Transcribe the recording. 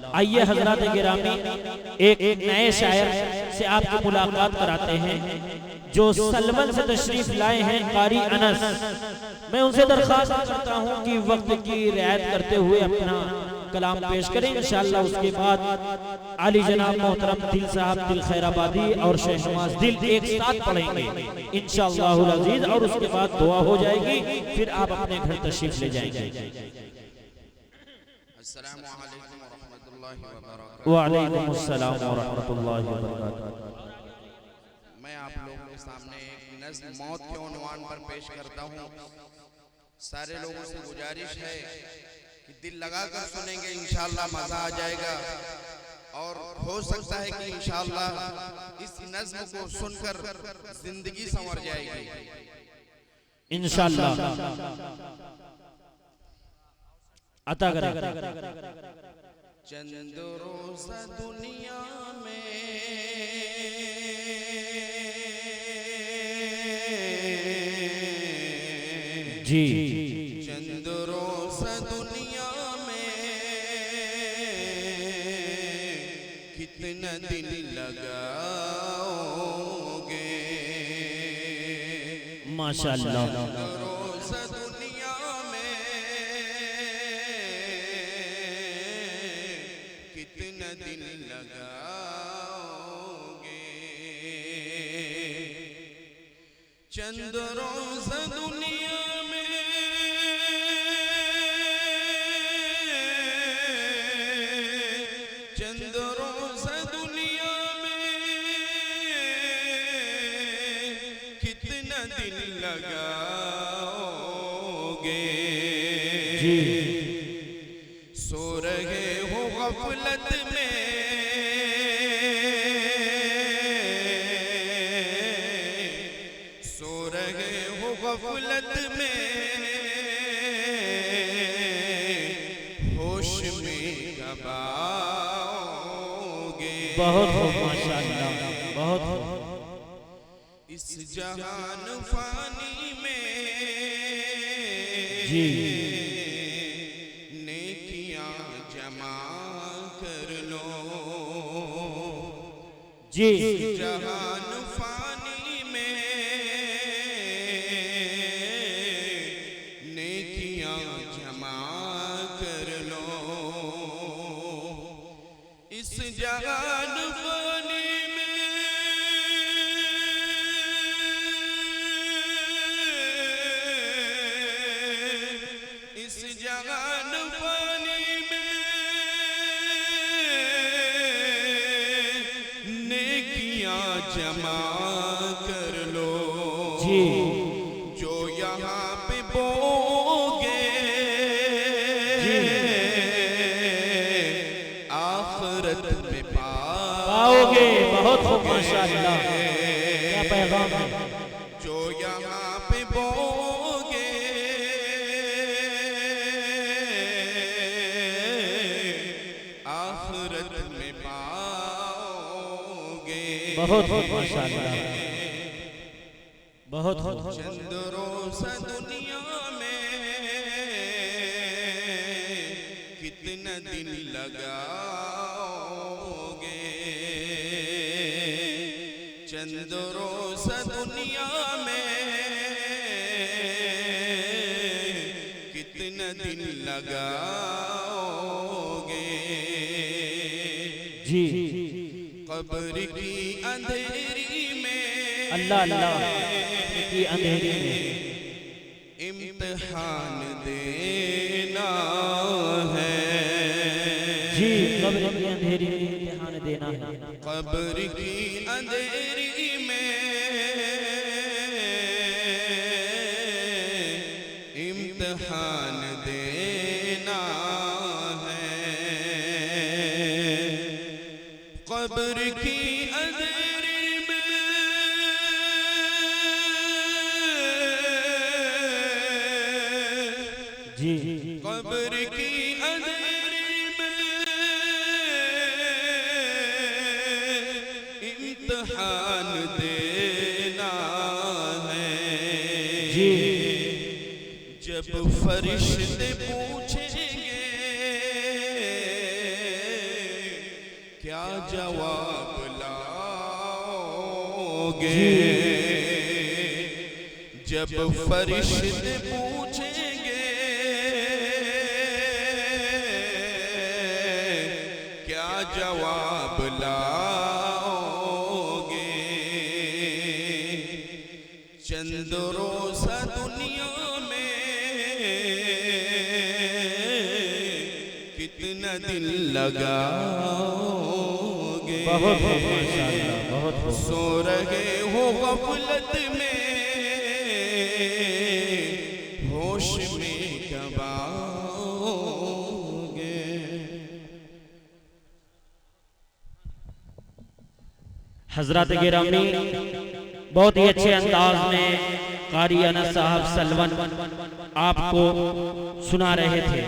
आइए हजरत गिरामी एक नए शायर से आपको मुलाकात कराते हैं जो सलमन से तशरीफ लाए हैं, कारी अनस। मैं उनसे दरख्वास्त करता हूं कि वक्त की रियायत करते हुए अपना कलाम पेश करें। इंशाअल्लाह उसके बाद आली जनाब मोहतरम दिल साहब दिल खैराबादी और शेख नवाज दिल एक साथ पढ़ेंगे इंशाअल्लाहुल अजीज, और उसके बाद दुआ हो जाएगी, फिर आप अपने घर तशरीफ ले जाएंगे। वालेकुम अस्सलाम व रहमतुल्लाहि व बरकातहू। मैं आप लोगों के सामने एक नज़्म मौत के उन्वान पर पेश करता हूँ। सारे लोगों से गुजारिश है कि दिल लगाकर सुनेंगे, इंशाअल्लाह मजा आ जाएगा। और हो सकता है कि इंशाअल्लाह इस नज़्म को सुनकर जिंदगी संवर जाएगी इंशाअल्लाह। अता करें। चंद रोज़ दुनिया में जी, चंद रोज़ दुनिया में कितना दिन लगाओगे माशाअल्लाह। रोज़ दुनिया में कितना दिन लगाओगे। चंद रोज़ दुनिया में चंद रोज़ दुनिया में कितना दिन लगाओगे। जी, सो रहे हो गफलत में, सो रहे हो गफलत में, होश में कब आओगे। बहुत खूब माशाअल्लाह, बहुत खूब। इस जहान फानी में जी, नेकियां जमा कर लो। जी, जहान फानी में नेकियां जमा कर लो। इस जहान फानी में इस जहान फानी में नेकियां जमा कर लो। जी, जो यहाँ पे बोगे आखिरत में पाओगे। बहुत खूब माशाअल्लाह, क्या पैगाम है। जो यहाँ पे बोगे आखिरत में पाओगे। बहुत खूब माशाअल्लाह, बहुत खूब। चंद रोज़ दुनिया में कितना दिन लगाओगे। चंद रोज़ दुनिया में कितना दिन लगाओगे। जी, कब्र की अंधेरी में अल्लाह अल्लाह की अंधेरी में इम्तिहान देना है। जी, कब्र की अंधेरी में इम्तिहान देना है। कब्र की अंधेरी में इम्तिहान देना है। कब्र की अंधेरी में जी, कब्र की अंधेरी में इम्तिहान देना है। जी, जब फरिश्ते पूछेंगे क्या जवाब लाओगे जब फरिश्ते पूछेंगे क्या जवाब लाओगे चंद रोज़ा दुनिया में कितना दिन लगाओगे बहुत माशाअल्लाह बहुत सो रहे हो गफलत में होश में कब आओगे। हजरत गिरामी बहुत ही अच्छे अंदाज में कारी अनस साहब सलवन आपको सुना रहे थे।